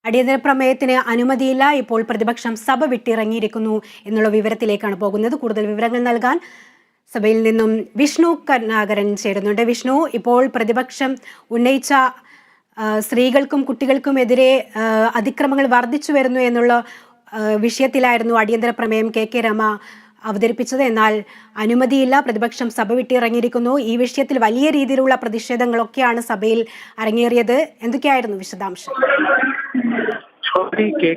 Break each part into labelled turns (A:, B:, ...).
A: അടിയന്തര പ്രമേയത്തിന് അനുമതിയില്ല. ഇപ്പോൾ പ്രതിപക്ഷം സഭ വിട്ടിറങ്ങിയിരിക്കുന്നു എന്നുള്ള വിവരത്തിലേക്കാണ് പോകുന്നത്. കൂടുതൽ വിവരങ്ങൾ നൽകാൻ സഭയിൽ നിന്നും വിഷ്ണു കരുണാകരൻ ചേരുന്നുണ്ട്. വിഷ്ണു, ഇപ്പോൾ പ്രതിപക്ഷം ഉന്നയിച്ച സ്ത്രീകൾക്കും കുട്ടികൾക്കുമെതിരെ അതിക്രമങ്ങൾ വർദ്ധിച്ചു വരുന്നു എന്നുള്ള വിഷയത്തിലായിരുന്നു അടിയന്തര പ്രമേയം കെ രമ അവതരിപ്പിച്ചത്. എന്നാൽ അനുമതിയില്ല, പ്രതിപക്ഷം സഭ വിട്ടിറങ്ങിയിരിക്കുന്നു. ഈ വിഷയത്തിൽ വലിയ രീതിയിലുള്ള പ്രതിഷേധങ്ങളൊക്കെയാണ് സഭയിൽ അരങ്ങേറിയത്. എന്തൊക്കെയായിരുന്നു വിശദാംശം?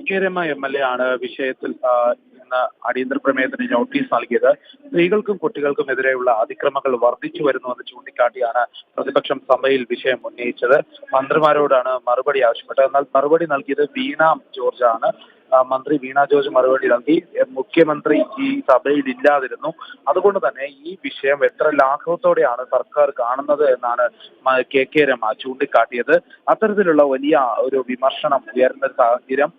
B: കെ രമ MLA ആണ് വിഷയത്തിൽ ഇന്ന് അടിയന്തര പ്രമേയത്തിന് നോട്ടീസ് നൽകിയത്. സ്ത്രീകൾക്കും കുട്ടികൾക്കും എതിരെയുള്ള അതിക്രമങ്ങൾ വർദ്ധിച്ചു വരുന്നുവെന്ന് ചൂണ്ടിക്കാട്ടിയാണ് പ്രതിപക്ഷം സഭയിൽ വിഷയം ഉന്നയിച്ചത്. മന്ത്രിമാരോടാണ് മറുപടി ആവശ്യപ്പെട്ടത്. എന്നാൽ മറുപടി നൽകിയത് വീണ ജോർജ് ആണ്. മന്ത്രി വീണ ജോർജ് മറുപടി നൽകി. മുഖ്യമന്ത്രി ഈ സഭയിൽ ഇല്ലാതിരുന്നു, അതുകൊണ്ട് തന്നെ ഈ വിഷയം എത്ര ലാഘവത്തോടെയാണ് സർക്കാർ കാണുന്നത് എന്നാണ് കെ രമ ചൂണ്ടിക്കാട്ടിയത്. അത്തരത്തിലുള്ള വലിയ ഒരു വിമർശനം ഉയർന്ന സാഹചര്യം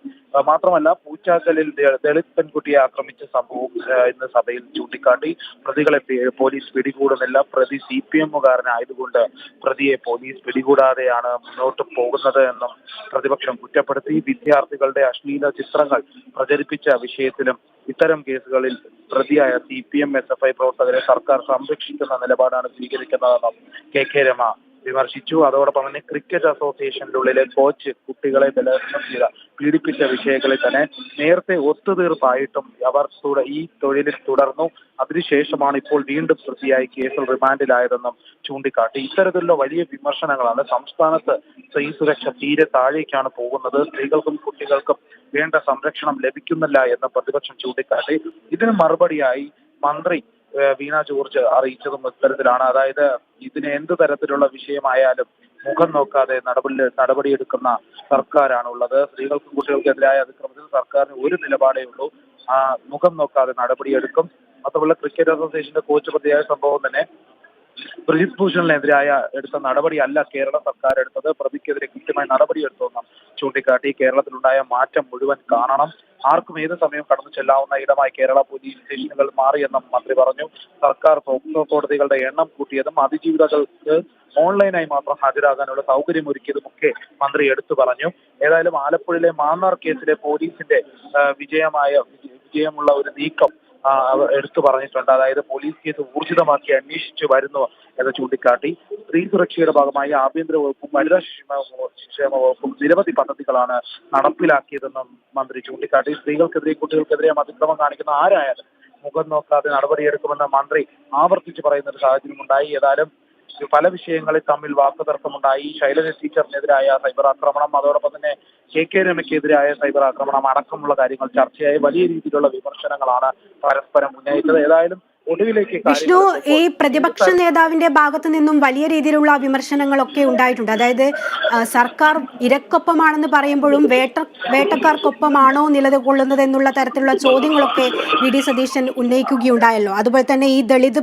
B: മാത്രമല്ല, പൂച്ചാക്കലിൽ ദളിത് പെൺകുട്ടിയെ ആക്രമിച്ച സംഭവം ഇന്ന് സഭയിൽ ചൂണ്ടിക്കാട്ടി. പ്രതികളെ പോലീസ് പിടികൂടുന്നില്ല, പ്രതി CPM-കാരനായതുകൊണ്ട് പ്രതിയെ പോലീസ് പിടികൂടാതെയാണ് മുന്നോട്ട് പോകുന്നത് എന്നും പ്രതിപക്ഷം കുറ്റപ്പെടുത്തി. വിദ്യാർത്ഥികളുടെ അശ്ലീല ചിത്രങ്ങൾ പ്രചരിപ്പിച്ച വിഷയത്തിലും ഇത്തരം കേസുകളിൽ പ്രതിയായ CPM SFI പ്രവർത്തകരെ സർക്കാർ സംരക്ഷിക്കുന്ന നിലപാടാണ് സ്വീകരിക്കുന്നതെന്നും കെ രമ വിമർശിച്ചു. അതോടൊപ്പം തന്നെ ക്രിക്കറ്റ് അസോസിയേഷനുള്ളിലെ കോച്ച് കുട്ടികളെ ബലാത്സംഗം ചെയ്ത പീഡിപ്പിച്ച വിഷയങ്ങളിൽ തന്നെ നേരത്തെ ഒത്തുതീർപ്പായിട്ടും അവർ ഈ തൊഴിലിൽ തുടർന്നു. അതിനുശേഷമാണ് ഇപ്പോൾ വീണ്ടും പ്രതിയായി കേസിൽ റിമാൻഡിലായതെന്നും ചൂണ്ടിക്കാട്ടി. ഇത്തരത്തിലുള്ള വലിയ വിമർശനങ്ങളാണ്. സംസ്ഥാനത്ത് സ്ത്രീ സുരക്ഷ തീരെ താഴേക്കാണ് പോകുന്നത്, സ്ത്രീകൾക്കും കുട്ടികൾക്കും വേണ്ട സംരക്ഷണം ലഭിക്കുന്നില്ല എന്ന് പ്രതിപക്ഷം ചൂണ്ടിക്കാട്ടി. ഇതിന് മറുപടിയായി മന്ത്രി വീണ ജോർജ് അറിയിച്ചതും ഇത്തരത്തിലാണ്. അതായത് ഇതിന് എന്ത് തരത്തിലുള്ള വിഷയമായാലും മുഖം നോക്കാതെ നടപടിയെടുക്കുന്ന സർക്കാരാണുള്ളത്. സ്ത്രീകൾക്കും കുട്ടികൾക്കെതിരായ അതിക്രമത്തിൽ സർക്കാരിന് ഒരു നിലപാടേ ഉള്ളൂ, മുഖം നോക്കാതെ നടപടിയെടുക്കും. മാത്രമല്ല, ക്രിക്കറ്റ് അസോസിയേഷന്റെ കോച്ച് പ്രതിയായ സംഭവം തന്നെ ബ്രിജിത് ഭൂഷണിനെതിരായ എടുത്ത നടപടിയല്ല കേരള സർക്കാർ എടുത്തത്, പ്രതിക്കെതിരെ കൃത്യമായി നടപടിയെടുത്തുവെന്നും ചൂണ്ടിക്കാട്ടി. കേരളത്തിലുണ്ടായ മാറ്റം മുഴുവൻ കാണണം, ആർക്കും ഏത് സമയം കടന്നു ചെല്ലാവുന്ന ഇടമായി കേരള പോലീസ് സ്റ്റേഷനുകൾ മാറിയെന്നും മന്ത്രി പറഞ്ഞു. സർക്കാർ പോക്സോ കോടതികളുടെ എണ്ണം കൂട്ടിയതും അതിജീവിതകൾക്ക് ഓൺലൈനായി മാത്രം ഹാജരാകാനുള്ള സൗകര്യമൊരുക്കിയതുമൊക്കെ മന്ത്രി എടുത്തു പറഞ്ഞു. ഏതായാലും ആലപ്പുഴയിലെ മാന്നാർ കേസിലെ പോലീസിന്റെ വിജയമുള്ള ഒരു നീക്കം എടുത്തു പറഞ്ഞിട്ടുണ്ട്. അതായത് പോലീസ് കേസ് ഊർജിതമാക്കി അന്വേഷിച്ചു വരുന്നു എന്ന് ചൂണ്ടിക്കാട്ടി. സ്ത്രീ സുരക്ഷയുടെ ഭാഗമായി ആഭ്യന്തര വകുപ്പും വനിതാ ശിശുക്ഷേമ വകുപ്പും നിരവധി പദ്ധതികളാണ് നടപ്പിലാക്കിയതെന്നും മന്ത്രി ചൂണ്ടിക്കാട്ടി. സ്ത്രീകൾക്കെതിരെ കുട്ടികൾക്കെതിരെ അതിക്രമം കാണിക്കുന്ന ആരായാലും മുഖം നോക്കാതെ നടപടിയെടുക്കുമെന്ന് മന്ത്രി ആവർത്തിച്ചു പറയുന്ന ഒരു സാഹചര്യം ഉണ്ടായി. ഏതായാലും പല വിഷയങ്ങളിൽ തമ്മിൽ വാക്കുതർക്കമുണ്ടായി. ശൈലജ ടീച്ചറിനെതിരായ സൈബർ ആക്രമണം, അതോടൊപ്പം തന്നെ കെ രമയ്ക്കെതിരായ സൈബർ ആക്രമണം അടക്കമുള്ള കാര്യങ്ങൾ ചർച്ചയായി. വലിയ രീതിയിലുള്ള വിമർശനങ്ങളാണ് പരസ്പരം ഉന്നയിച്ചത്. ഏതായാലും ഒടുവിലേക്ക്
A: വിഷ്ണു, ഈ പ്രതിപക്ഷ നേതാവിന്റെ ഭാഗത്തു നിന്നും വലിയ രീതിയിലുള്ള വിമർശനങ്ങളൊക്കെ ഉണ്ടായിട്ടുണ്ട്. അതായത് സർക്കാർ ഇരക്കൊപ്പമാണെന്ന് പറയുമ്പോഴും വേട്ടക്കാർക്കൊപ്പമാണോ നിലകൊള്ളുന്നത് എന്നുള്ള തരത്തിലുള്ള ചോദ്യങ്ങളൊക്കെ VD സതീശൻ ഉന്നയിക്കുകയുണ്ടായല്ലോ. അതുപോലെ തന്നെ ഈ ദളിത്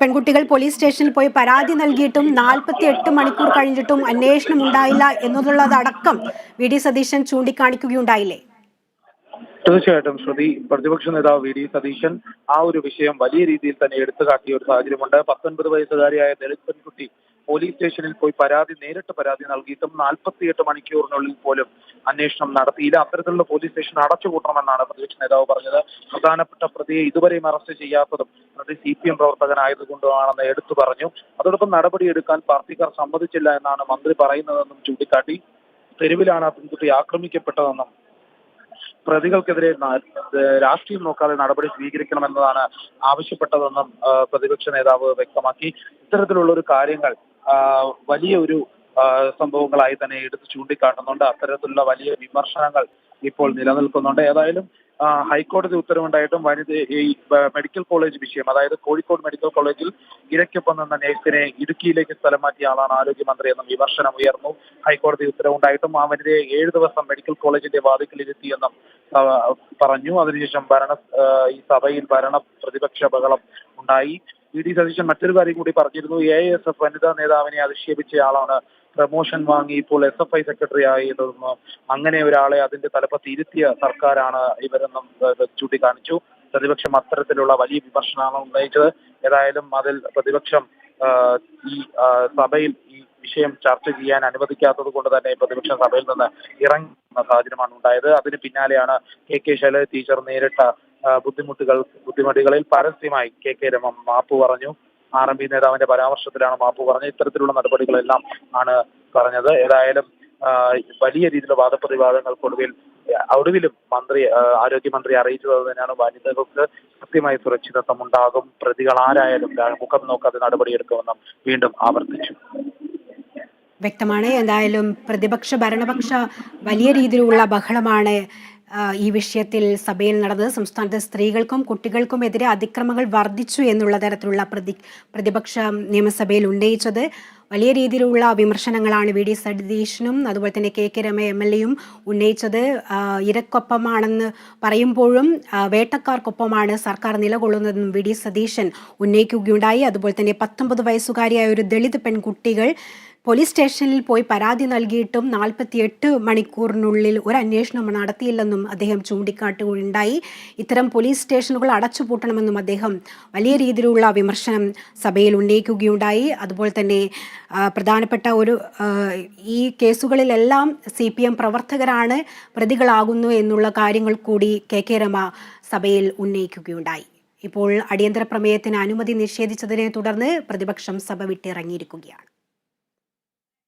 A: പെൺകുട്ടികൾ പോലീസ് സ്റ്റേഷനിൽ പോയി പരാതി നൽകിയിട്ടും 48 മണിക്കൂർ കഴിഞ്ഞിട്ടും അന്വേഷണം ഉണ്ടായില്ല എന്നുള്ളതടക്കം VD സതീശൻ ചൂണ്ടിക്കാണിക്കുകയുണ്ടായില്ലേ?
B: തീർച്ചയായിട്ടും പ്രതിപക്ഷ നേതാവ് VD സതീശൻ ആ ഒരു വിഷയം വലിയ രീതിയിൽ തന്നെ എടുത്തു കാട്ടിയ ഒരു സാഹചര്യമുണ്ട്. 19 വയസ്സുകാരിയായ ദളിത് പെൺകുട്ടി പോലീസ് സ്റ്റേഷനിൽ പോയി നേരിട്ട് പരാതി നൽകിയിട്ടും 48 മണിക്കൂറിനുള്ളിൽ പോലും അന്വേഷണം നടത്തിയില്ല. അത്തരത്തിലുള്ള പോലീസ് സ്റ്റേഷൻ അടച്ചുപൂട്ടണമെന്നാണ് പ്രതിപക്ഷ നേതാവ് പറഞ്ഞത്. പ്രധാനപ്പെട്ട പ്രതിയെ ഇതുവരെയും അറസ്റ്റ് ചെയ്യാത്തതും പ്രതി CPM പ്രവർത്തകനായതുകൊണ്ടാണെന്ന് എടുത്തു പറഞ്ഞു. അതോടൊപ്പം നടപടിയെടുക്കാൻ പാർട്ടിക്കാർ സമ്മതിച്ചില്ല എന്നാണ് മന്ത്രി പറയുന്നതെന്നും ചൂണ്ടിക്കാട്ടി. തെരുവിലാണ് ആ പെൺകുട്ടി ആക്രമിക്കപ്പെട്ടതെന്നും പ്രതികൾക്കെതിരെ രാഷ്ട്രീയം നോക്കാതെ നടപടി സ്വീകരിക്കണമെന്നതാണ് ആവശ്യപ്പെട്ടതെന്നും പ്രതിപക്ഷ നേതാവ് വ്യക്തമാക്കി. ഇത്തരത്തിലുള്ള ഒരു കാര്യങ്ങൾ വലിയ ഒരു സംഭവങ്ങളായി തന്നെ എടുത്ത് ചൂണ്ടിക്കാട്ടുന്നുണ്ട്. അത്തരത്തിലുള്ള വലിയ വിമർശനങ്ങൾ ഇപ്പോൾ നിലനിൽക്കുന്നുണ്ട്. ഏതായാലും ഹൈക്കോടതി ഉത്തരവുണ്ടായിട്ടും ഈ മെഡിക്കൽ കോളേജ് വിഷയം, അതായത് കോഴിക്കോട് മെഡിക്കൽ കോളേജിൽ ഇരയ്ക്കൊപ്പം നിന്ന നേഴ്സിനെ ഇടുക്കിയിലേക്ക് സ്ഥലം മാറ്റിയ ആളാണ് ആരോഗ്യമന്ത്രി എന്ന വിമർശനം ഉയർന്നു. ഹൈക്കോടതി ഉത്തരവുണ്ടായിട്ടും ആ വനിതയെ 7 ദിവസം മെഡിക്കൽ കോളേജിന്റെ വാതിക്കലിരുത്തിയെന്നും പറഞ്ഞു. അതിനുശേഷം ഈ സഭയിൽ പ്രതിപക്ഷ ബഹളം ഉണ്ടായി. VD സതീശൻ മറ്റൊരു കാര്യം കൂടി പറഞ്ഞിരുന്നു. AISF വനിതാ നേതാവിനെ അധിക്ഷേപിച്ചയാളാണ് പ്രമോഷൻ വാങ്ങി ഇപ്പോൾ SFI സെക്രട്ടറി ആയതെന്നും അങ്ങനെ ഒരാളെ അതിന്റെ തലപ്പത്ത് ഇരുത്തിയ സർക്കാരാണ് ഇവരെന്നും ചൂണ്ടിക്കാണിച്ചു. പ്രതിപക്ഷം അത്തരത്തിലുള്ള വലിയ വിമർശനമാണ് ഉന്നയിച്ചത്. ഏതായാലും അതിൽ പ്രതിപക്ഷം ആ, ഈ സഭയിൽ ഈ വിഷയം ചർച്ച ചെയ്യാൻ അനുവദിക്കാത്തത് കൊണ്ട് തന്നെ പ്രതിപക്ഷം സഭയിൽ നിന്ന് ഇറങ്ങുന്ന സാഹചര്യമാണ് ഉണ്ടായത്. അതിന് പിന്നാലെയാണ് കെ ശൈലജ ടീച്ചർ നേരിട്ട ബുദ്ധിമുട്ടുകളിൽ പരസ്യമായി കെ രമ മാപ്പ് പറഞ്ഞു. RMP നേതാവിന്റെ പരാമർശത്തിലാണ് മാപ്പ് പറഞ്ഞത്. ഇത്തരത്തിലുള്ള നടപടികളെല്ലാം ആണ് പറഞ്ഞത്. ഏതായാലും വലിയ രീതിയിലുള്ള ഒടുവിലും ആരോഗ്യമന്ത്രി അറിയിച്ചത് തന്നെയാണ്, വനിതകൾക്ക് കൃത്യമായി സുരക്ഷിതത്വം ഉണ്ടാകും, പ്രതികൾ ആരായാലും മുഖം നോക്കാതെ നടപടിയെടുക്കുമെന്നും വീണ്ടും ആവർത്തിച്ചു.
A: വ്യക്തമാണ്. എന്തായാലും പ്രതിപക്ഷ ഭരണപക്ഷ വലിയ രീതിയിലുള്ള ബഹളമാണ് ഈ വിഷയത്തിൽ സഭയിൽ നടന്നത്. സംസ്ഥാനത്തെ സ്ത്രീകൾക്കും കുട്ടികൾക്കും എതിരെ അതിക്രമങ്ങൾ വർദ്ധിച്ചു എന്നുള്ള തരത്തിലുള്ള പ്രതിപക്ഷ നിയമസഭയിൽ ഉന്നയിച്ചത്. വലിയ രീതിയിലുള്ള വിമർശനങ്ങളാണ് VD സതീശനും അതുപോലെ തന്നെ കെ രമ MLA ഉന്നയിച്ചത്. ഇരക്കൊപ്പമാണെന്ന് പറയുമ്പോഴും വേട്ടക്കാർക്കൊപ്പമാണ് സർക്കാർ നിലകൊള്ളുന്നതെന്നും VD സതീശൻ ഉന്നയിക്കുകയുണ്ടായി. അതുപോലെ തന്നെ 19 വയസ്സുകാരിയായ ഒരു ദളിത് പെൺകുട്ടികൾ പോലീസ് സ്റ്റേഷനിൽ പോയി പരാതി നൽകിയിട്ടും 48 മണിക്കൂറിനുള്ളിൽ ഒരു അന്വേഷണം നടത്തിയില്ലെന്നും അദ്ദേഹം ചൂണ്ടിക്കാട്ടുകയുണ്ടായി. ഇത്തരം പോലീസ് സ്റ്റേഷനുകൾ അടച്ചുപൂട്ടണമെന്നും അദ്ദേഹം വലിയ രീതിയിലുള്ള വിമർശനം സഭയിൽ ഉന്നയിക്കുകയുണ്ടായി. അതുപോലെ തന്നെ പ്രധാനപ്പെട്ട ഈ കേസുകളിലെല്ലാം CPM പ്രവർത്തകരാണ് പ്രതികളാകുന്നു എന്നുള്ള കാര്യങ്ങൾ കൂടി കെ രമ സഭയിൽ ഉന്നയിക്കുകയുണ്ടായി. ഇപ്പോൾ അടിയന്തര പ്രമേയത്തിന് അനുമതി നിഷേധിച്ചതിനെ തുടർന്ന് പ്രതിപക്ഷം സഭ വിട്ടിറങ്ങിയിരിക്കുകയാണ്.